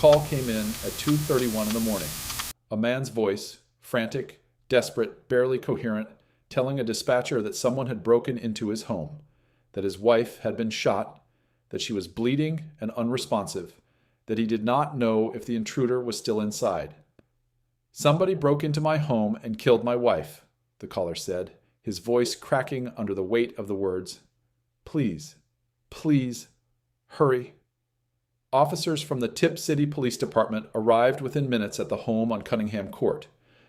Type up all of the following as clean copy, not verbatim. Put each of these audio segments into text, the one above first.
call came in at 2:31 in the morning. A man's voice, frantic, desperate, barely coherent, telling a dispatcher that someone had broken into his home, that his wife had been shot, that she was bleeding and unresponsive, that he did not know if the intruder was still inside. "Somebody broke into my home and killed my wife," the caller said, his voice cracking under the weight of the words. "Please, please, hurry." Officers from the Tip City Police Department arrived within minutes at the home on Cunningham Court.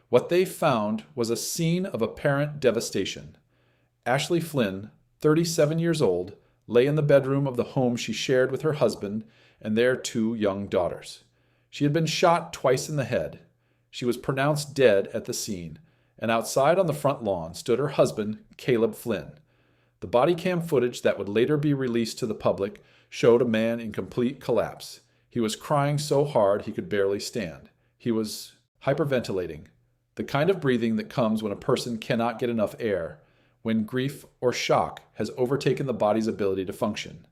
What they found was a scene of apparent devastation. Ashley Flynn, 37 years old, lay in the bedroom of the home she shared with her husband and their 2 young daughters. She had been shot twice in the head. She was pronounced dead at the scene, and outside on the front lawn stood her husband, Caleb Flynn. The body cam footage that would later be released to the public showed a man in complete collapse. He was crying so hard he could barely stand. He was hyperventilating, the kind of breathing that comes when a person cannot get enough air, when grief or shock has overtaken the body's ability to function.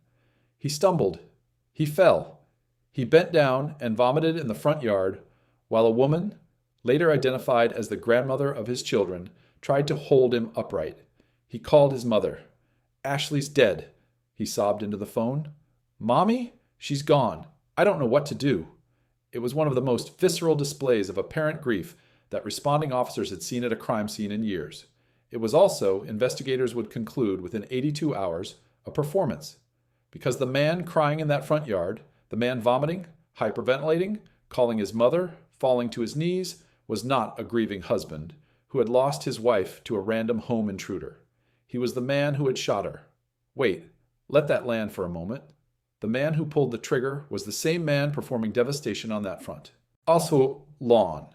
He stumbled. He fell. He bent down and vomited in the front yard, while a woman, later identified as the grandmother of his children, tried to hold him upright. He called his mother. "Ashley's dead," he sobbed into the phone. "Mommy? She's gone. I don't know what to do." It was one of the most visceral displays of apparent grief that responding officers had seen at a crime scene in years. It was also, investigators would conclude within 82 hours, a performance. Because the man crying in that front yard, the man vomiting, hyperventilating, calling his mother, falling to his knees, was not a grieving husband who had lost his wife to a random home intruder. He was the man who had shot her. Wait, let that land for a moment. The man who pulled the trigger was the same man performing devastation on that front. Also, lawn.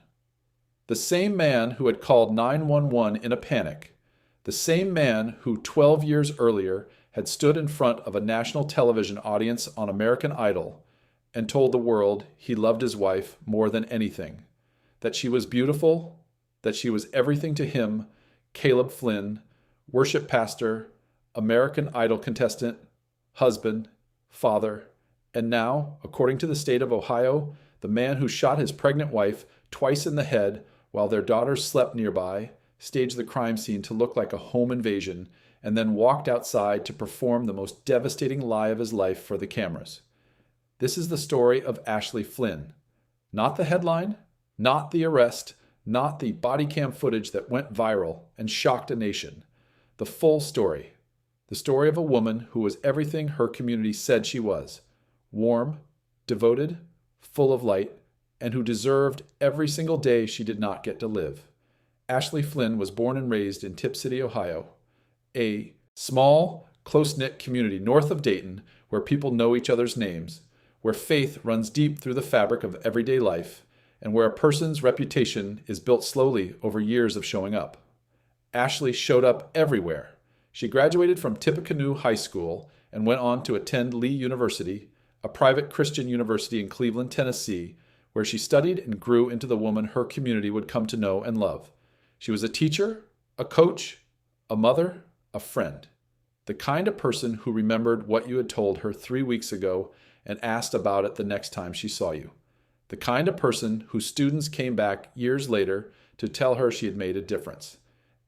The same man who had called 911 in a panic. The same man who 12 years earlier had stood in front of a national television audience on American Idol and told the world he loved his wife more than anything. That she was beautiful, that she was everything to him, Caleb Flynn, worship pastor, American Idol contestant, husband, father, and now, according to the state of Ohio, the man who shot his pregnant wife twice in the head while their daughters slept nearby, staged the crime scene to look like a home invasion, and then walked outside to perform the most devastating lie of his life for the cameras. This is the story of Ashley Flynn. Not the headline, not the arrest, not the body cam footage that went viral and shocked a nation. The full story. The story of a woman who was everything her community said she was. Warm, devoted, full of light, and who deserved every single day she did not get to live. Ashley Flynn was born and raised in Tip City, Ohio, a small, close-knit community north of Dayton where people know each other's names, where faith runs deep through the fabric of everyday life, and where a person's reputation is built slowly over years of showing up. Ashley showed up everywhere. She graduated from Tippecanoe High School and went on to attend Lee University, a private Christian university in Cleveland, Tennessee, where she studied and grew into the woman her community would come to know and love. She was a teacher, a coach, a mother, a friend. The kind of person who remembered what you had told her 3 weeks ago and asked about it the next time she saw you. The kind of person whose students came back years later to tell her she had made a difference.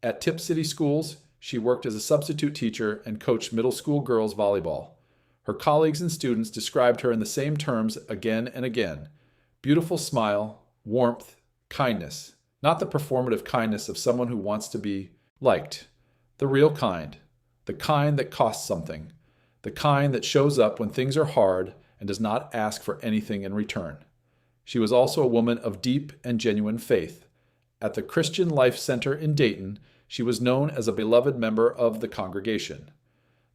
At Tip City Schools, she worked as a substitute teacher and coached middle school girls volleyball. Her colleagues and students described her in the same terms again and again. Beautiful smile, warmth, kindness. Not the performative kindness of someone who wants to be liked. The real kind. The kind that costs something. The kind that shows up when things are hard and does not ask for anything in return. She was also a woman of deep and genuine faith. At the Christian Life Center in Dayton, she was known as a beloved member of the congregation.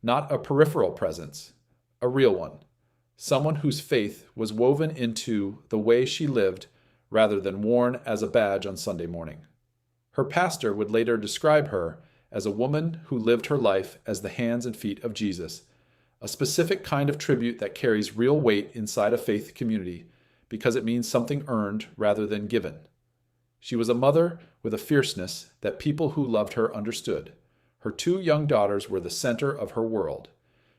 Not a peripheral presence, a real one. Someone whose faith was woven into the way she lived rather than worn as a badge on Sunday morning. Her pastor would later describe her as a woman who lived her life as the hands and feet of Jesus, a specific kind of tribute that carries real weight inside a faith community because it means something earned rather than given. She was a mother with a fierceness that people who loved her understood. Her 2 young daughters were the center of her world.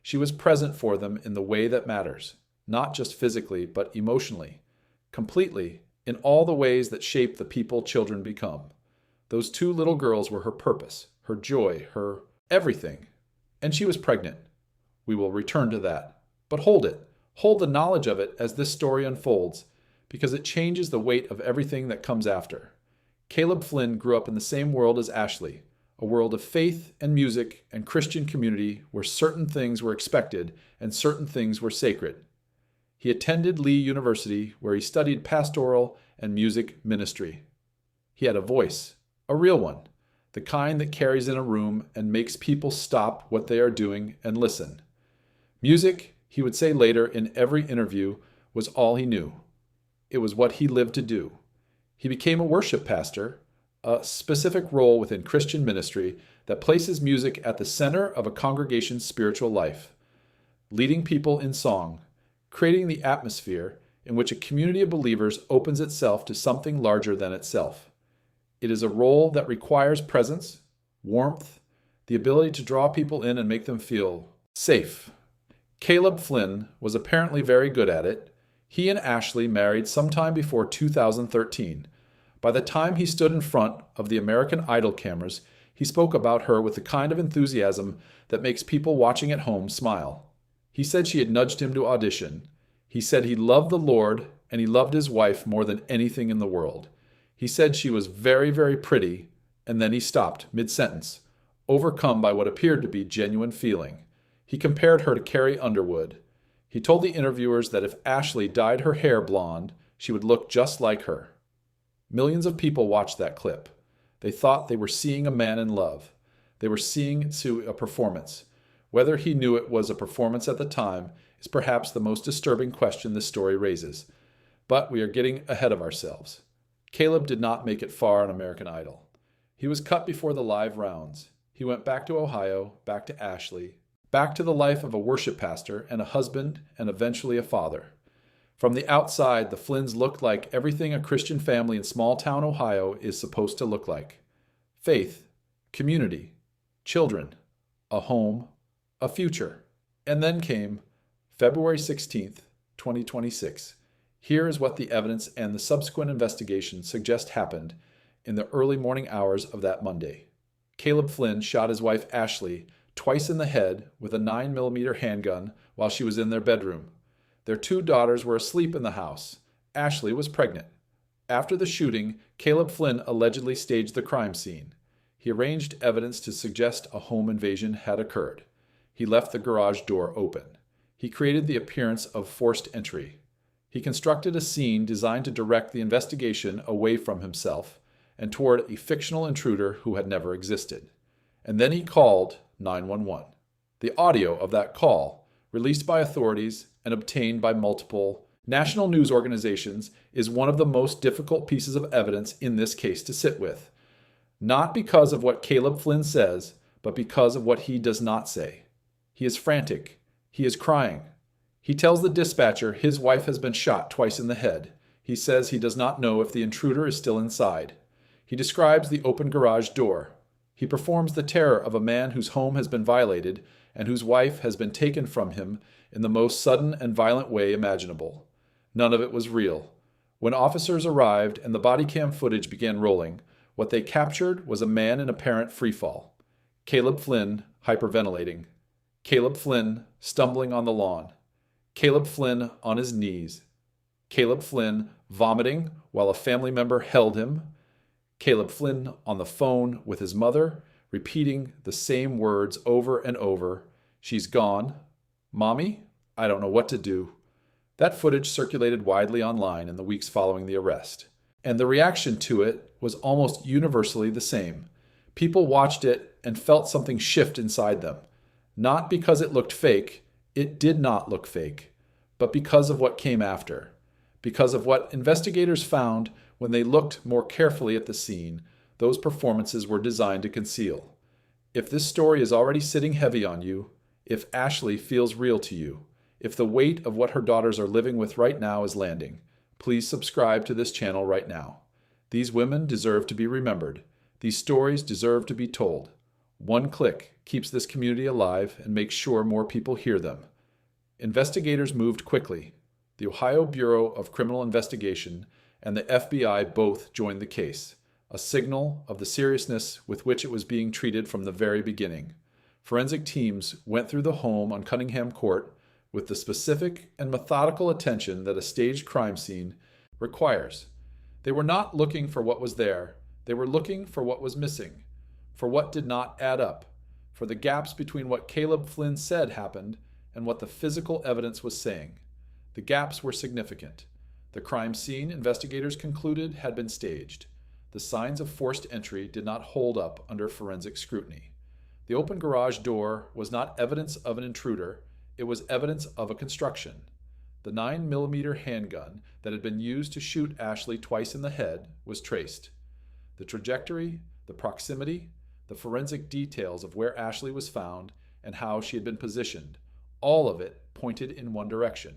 She was present for them in the way that matters, not just physically, but emotionally, completely, in all the ways that shape the people children become. Those two little girls were her purpose, her joy, her everything. And she was pregnant. We will return to that. But hold it. Hold the knowledge of it as this story unfolds, because it changes the weight of everything that comes after. Caleb Flynn grew up in the same world as Ashley, a world of faith and music and Christian community where certain things were expected and certain things were sacred. He attended Lee University, where he studied pastoral and music ministry. He had a voice, a real one, the kind that carries in a room and makes people stop what they are doing and listen. Music, he would say later in every interview, was all he knew. It was what he lived to do. He became a worship pastor, a specific role within Christian ministry that places music at the center of a congregation's spiritual life, leading people in song, creating the atmosphere in which a community of believers opens itself to something larger than itself. It is a role that requires presence, warmth, the ability to draw people in and make them feel safe. Caleb Flynn was apparently very good at it. He and Ashley married sometime before 2013. By the time he stood in front of the American Idol cameras, he spoke about her with the kind of enthusiasm that makes people watching at home smile. He said she had nudged him to audition. He said he loved the Lord and he loved his wife more than anything in the world. He said she was very, very pretty, and then he stopped mid-sentence, overcome by what appeared to be genuine feeling. He compared her to Carrie Underwood. He told the interviewers that if Ashley dyed her hair blonde, she would look just like her. Millions of people watched that clip. They thought they were seeing a man in love. They were seeing a performance. Whether he knew it was a performance at the time is perhaps the most disturbing question this story raises. But we are getting ahead of ourselves. Caleb did not make it far on American Idol. He was cut before the live rounds. He went back to Ohio, back to Ashley, back to the life of a worship pastor and a husband and eventually a father. From the outside, the Flynns looked like everything a Christian family in small-town Ohio is supposed to look like. Faith, community, children, a home, a future. And then came February 16th, 2026. Here is what the evidence and the subsequent investigation suggest happened in the early morning hours of that Monday. Caleb Flynn shot his wife Ashley twice in the head with a 9mm handgun while she was in their bedroom. Their two daughters were asleep in the house. Ashley was pregnant. After the shooting, Caleb Flynn allegedly staged the crime scene. He arranged evidence to suggest a home invasion had occurred. He left the garage door open. He created the appearance of forced entry. He constructed a scene designed to direct the investigation away from himself and toward a fictional intruder who had never existed. And then he called 911. The audio of that call, released by authorities and obtained by multiple national news organizations, is one of the most difficult pieces of evidence in this case to sit with. Not because of what Caleb Flynn says, but because of what he does not say. He is frantic. He is crying. He tells the dispatcher his wife has been shot twice in the head. He says he does not know if the intruder is still inside. He describes the open garage door. He performs the terror of a man whose home has been violated and whose wife has been taken from him in the most sudden and violent way imaginable. None of it was real. When officers arrived and the body cam footage began rolling, what they captured was a man in apparent freefall. Caleb Flynn hyperventilating. Caleb Flynn stumbling on the lawn. Caleb Flynn on his knees. Caleb Flynn vomiting while a family member held him. Caleb Flynn on the phone with his mother, repeating the same words over and over. She's gone. Mommy, I don't know what to do. That footage circulated widely online in the weeks following the arrest. And the reaction to it was almost universally the same. People watched it and felt something shift inside them. Not because it looked fake. It did not look fake. But because of what came after. Because of what investigators found when they looked more carefully at the scene, those performances were designed to conceal. If this story is already sitting heavy on you, if Ashley feels real to you, if the weight of what her daughters are living with right now is landing, please subscribe to this channel right now. These women deserve to be remembered. These stories deserve to be told. One click keeps this community alive and makes sure more people hear them. Investigators moved quickly. The Ohio Bureau of Criminal Investigation and the FBI both joined the case, a signal of the seriousness with which it was being treated from the very beginning. Forensic teams went through the home on Cunningham Court with the specific and methodical attention that a staged crime scene requires. They were not looking for what was there. They were looking for what was missing, for what did not add up, for the gaps between what Caleb Flynn said happened and what the physical evidence was saying. The gaps were significant. The crime scene, investigators concluded, had been staged. The signs of forced entry did not hold up under forensic scrutiny. The open garage door was not evidence of an intruder, it was evidence of a construction. The 9mm handgun that had been used to shoot Ashley twice in the head was traced. The trajectory, the proximity, the forensic details of where Ashley was found and how she had been positioned, all of it pointed in one direction,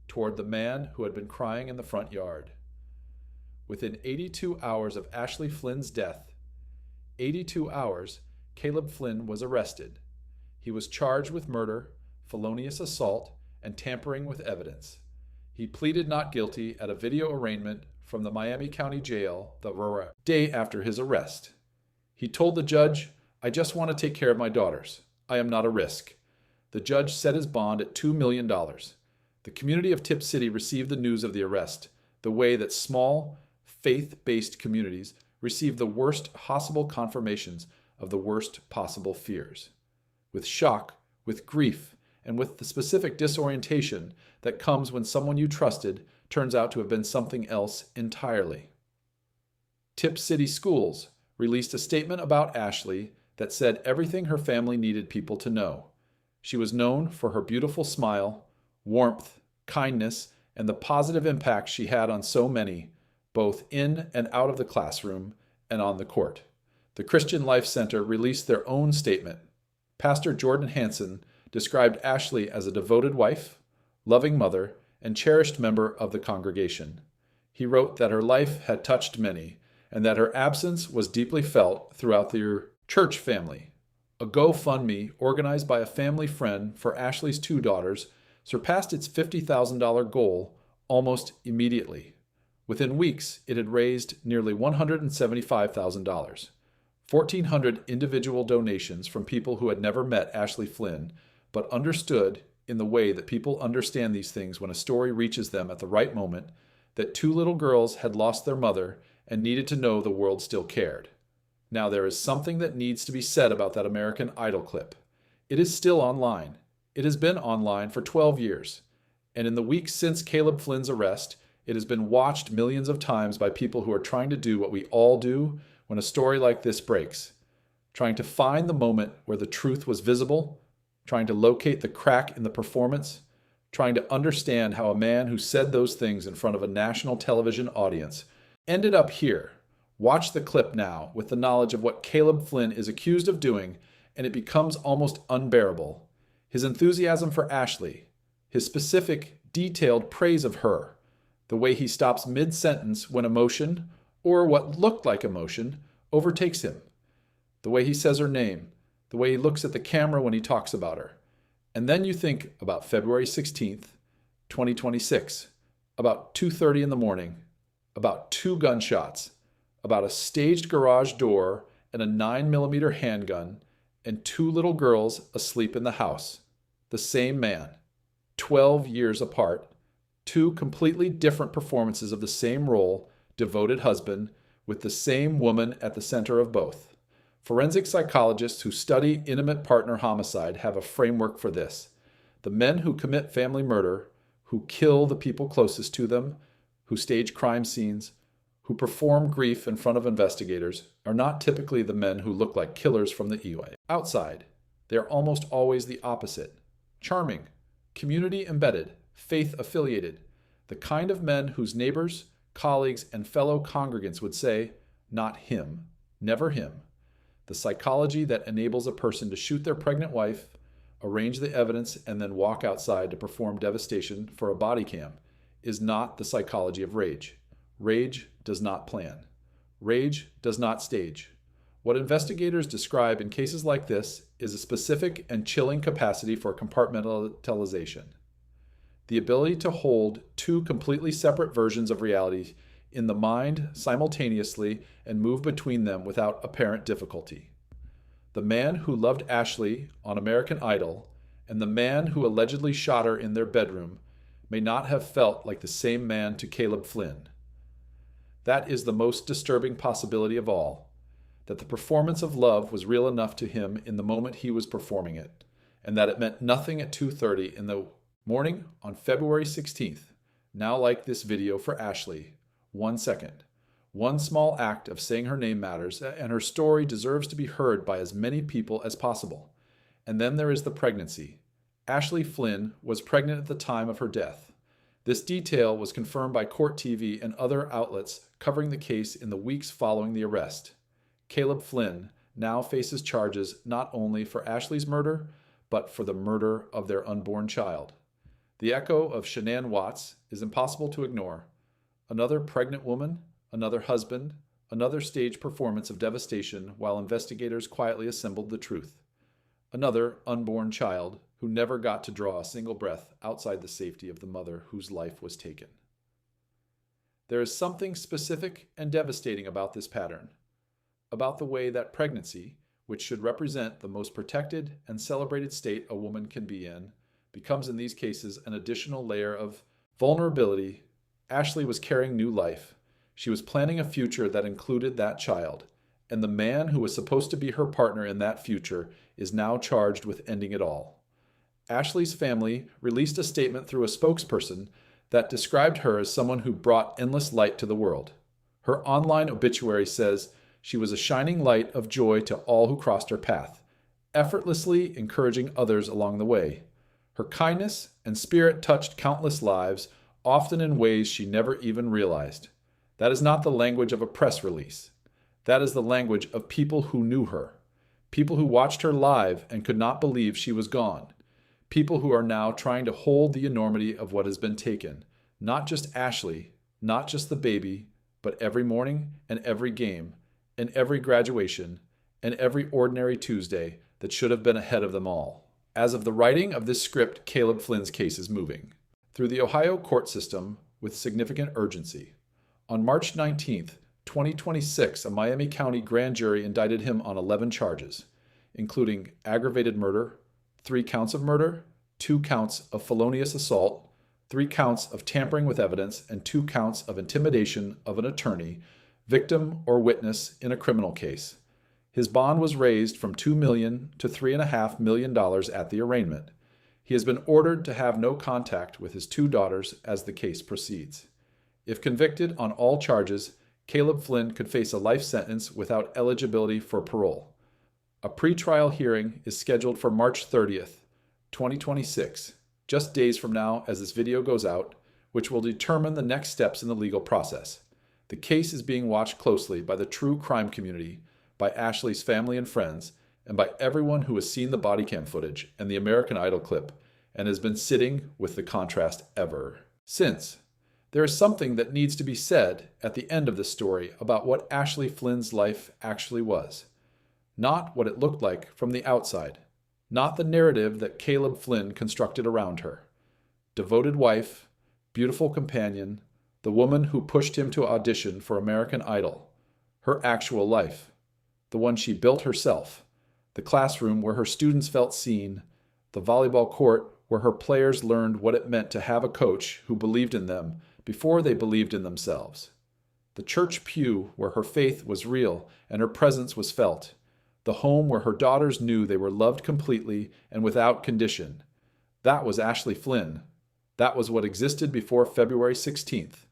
toward the man who had been crying in the front yard. Within 82 hours of Ashley Flynn's death, 82 hours, Caleb Flynn was arrested. He was charged with murder, felonious assault, and tampering with evidence. He pleaded not guilty at a video arraignment from the Miami County Jail the day after his arrest. He told the judge, "I just want to take care of my daughters. I am not a risk." The judge set his bond at $2 million. The community of Tip City received the news of the arrest the way that small, faith-based communities receive the worst possible confirmations of the worst possible fears. With shock, with grief, and with the specific disorientation that comes when someone you trusted turns out to have been something else entirely. Tip City Schools released a statement about Ashley that said everything her family needed people to know. She was known for her beautiful smile, warmth, kindness, and the positive impact she had on so many, both in and out of the classroom and on the court. The Christian Life Center released their own statement. Pastor Jordan Hansen described Ashley as a devoted wife, loving mother, and cherished member of the congregation. He wrote that her life had touched many, and that her absence was deeply felt throughout their church family. A GoFundMe organized by a family friend for Ashley's 2 daughters surpassed its $50,000 goal almost immediately. Within weeks, it had raised nearly $175,000. 1,400 individual donations from people who had never met Ashley Flynn, but understood, in the way that people understand these things when a story reaches them at the right moment, that 2 little girls had lost their mother and needed to know the world still cared. Now there is something that needs to be said about that American Idol clip. It is still online. It has been online for 12 years. And in the weeks since Caleb Flynn's arrest, it has been watched millions of times by people who are trying to do what we all do when a story like this breaks. Trying to find the moment where the truth was visible, trying to locate the crack in the performance, trying to understand how a man who said those things in front of a national television audience ended up here. Watch the clip now with the knowledge of what Caleb Flynn is accused of doing, and it becomes almost unbearable. His enthusiasm for Ashley, his specific, detailed praise of her, the way he stops mid-sentence when emotion, or what looked like emotion, overtakes him, the way he says her name, the way he looks at the camera when he talks about her. And then you think about February 16th, 2026, about 2:30 in the morning, about 2 gunshots, about a staged garage door and a 9mm handgun, and 2 little girls asleep in the house. The same man, 12 years apart, 2 completely different performances of the same role, devoted husband, with the same woman at the center of both. Forensic psychologists who study intimate partner homicide have a framework for this. The men who commit family murder, who kill the people closest to them, who stage crime scenes, who perform grief in front of investigators, are not typically the men who look like killers from the outside. They are almost always the opposite. Charming, community-embedded, faith-affiliated, the kind of men whose neighbors, colleagues, and fellow congregants would say, "Not him, never him." The psychology that enables a person to shoot their pregnant wife, arrange the evidence, and then walk outside to perform devastation for a body cam is not the psychology of rage. Rage does not plan. Rage does not stage. What investigators describe in cases like this is a specific and chilling capacity for compartmentalization. the ability to hold two completely separate versions of reality in the mind simultaneously and move between them without apparent difficulty. The man who loved Ashley on American Idol and the man who allegedly shot her in their bedroom may not have felt like the same man to Caleb Flynn. That is the most disturbing possibility of all, that the performance of love was real enough to him in the moment he was performing it, and that it meant nothing at 2:30 in the morning on February 16th. Now like this video for Ashley, 1 second. One small act of saying her name matters, and her story deserves to be heard by as many people as possible. And then there is the pregnancy. Ashley Flynn was pregnant at the time of her death. This detail was confirmed by Court TV and other outlets covering the case in the weeks following the arrest. Caleb Flynn now faces charges not only for Ashley's murder, but for the murder of their unborn child. The echo of Shanann Watts is impossible to ignore. Another pregnant woman, another husband, another stage performance of devastation while investigators quietly assembled the truth. Another unborn child who never got to draw a single breath outside the safety of the mother whose life was taken. There is something specific and devastating about this pattern, about the way that pregnancy, which should represent the most protected and celebrated state a woman can be in, becomes in these cases an additional layer of vulnerability. Ashley was carrying new life. She was planning a future that included that child, and the man who was supposed to be her partner in that future is now charged with ending it all. Ashley's family released a statement through a spokesperson that described her as someone who brought endless light to the world. Her online obituary says she was a shining light of joy to all who crossed her path, effortlessly encouraging others along the way. Her kindness and spirit touched countless lives, often in ways she never even realized. That is not the language of a press release. That is the language of people who knew her, people who watched her live and could not believe she was gone, people who are now trying to hold the enormity of what has been taken, not just Ashley, not just the baby, but every morning and every game, and every graduation, and every ordinary Tuesday that should have been ahead of them all. As of the writing of this script, Caleb Flynn's case is moving through the Ohio court system with significant urgency. On March 19th, 2026, a Miami County grand jury indicted him on 11 charges, including aggravated murder, 3 counts of murder, 2 counts of felonious assault, 3 counts of tampering with evidence, and 2 counts of intimidation of an attorney, victim, or witness in a criminal case. His bond was raised from $2 million to $3.5 million at the arraignment. He has been ordered to have no contact with his 2 daughters as the case proceeds. If convicted on all charges, Caleb Flynn could face a life sentence without eligibility for parole. A pretrial hearing is scheduled for March 30th, 2026, just days from now as this video goes out, which will determine the next steps in the legal process. The case is being watched closely by the true crime community, by Ashley's family and friends, and by everyone who has seen the body cam footage and the American Idol clip and has been sitting with the contrast ever since. There is something that needs to be said at the end of the story about what Ashley Flynn's life actually was. Not what it looked like from the outside. Not the narrative that Caleb Flynn constructed around her. Devoted wife, beautiful companion, the woman who pushed him to audition for American Idol. Her actual life. The one she built herself. The classroom where her students felt seen. The volleyball court where her players learned what it meant to have a coach who believed in them before they believed in themselves. The church pew where her faith was real and her presence was felt. The home where her daughters knew they were loved completely and without condition. That was Ashley Flynn. That was what existed before February 16th.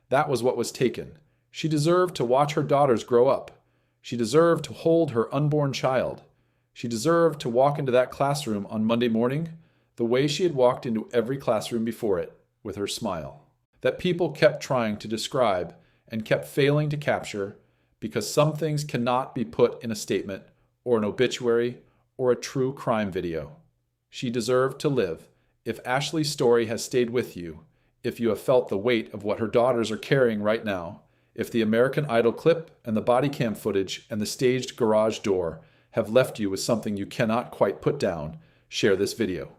That was what was taken. She deserved to watch her daughters grow up. She deserved to hold her unborn child. She deserved to walk into that classroom on Monday morning the way she had walked into every classroom before it, with her smile. That people kept trying to describe and kept failing to capture because some things cannot be put in a statement or an obituary or a true crime video. She deserved to live. If Ashley's story has stayed with you, if you have felt the weight of what her daughters are carrying right now, if the American Idol clip and the body cam footage and the staged garage door have left you with something you cannot quite put down, share this video.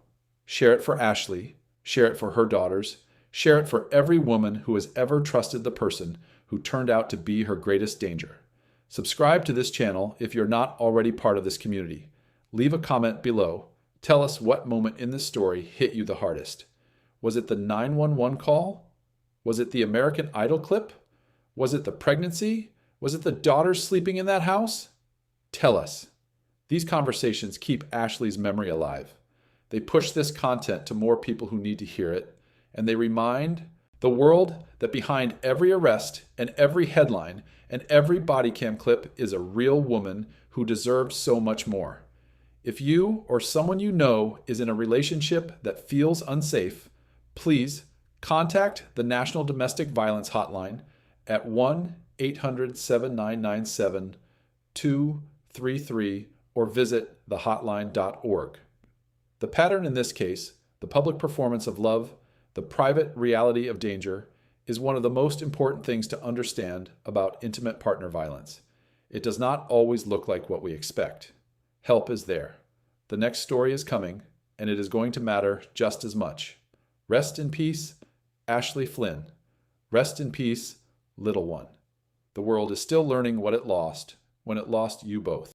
Share it for Ashley. Share it for her daughters. Share it for every woman who has ever trusted the person who turned out to be her greatest danger. Subscribe to this channel if you're not already part of this community. Leave a comment below. Tell us what moment in this story hit you the hardest. Was it the 911 call? Was it the American Idol clip? Was it the pregnancy? Was it the daughters sleeping in that house? Tell us. These conversations keep Ashley's memory alive. They push this content to more people who need to hear it, and they remind the world that behind every arrest and every headline and every body cam clip is a real woman who deserves so much more. If you or someone you know is in a relationship that feels unsafe, please contact the National Domestic Violence Hotline at 1-800-797-233 or visit thehotline.org. The pattern in this case, the public performance of love, the private reality of danger, is one of the most important things to understand about intimate partner violence. It does not always look like what we expect. Help is there. The next story is coming, and it is going to matter just as much. Rest in peace, Ashley Flynn. Rest in peace, little one. The world is still learning what it lost when it lost you both.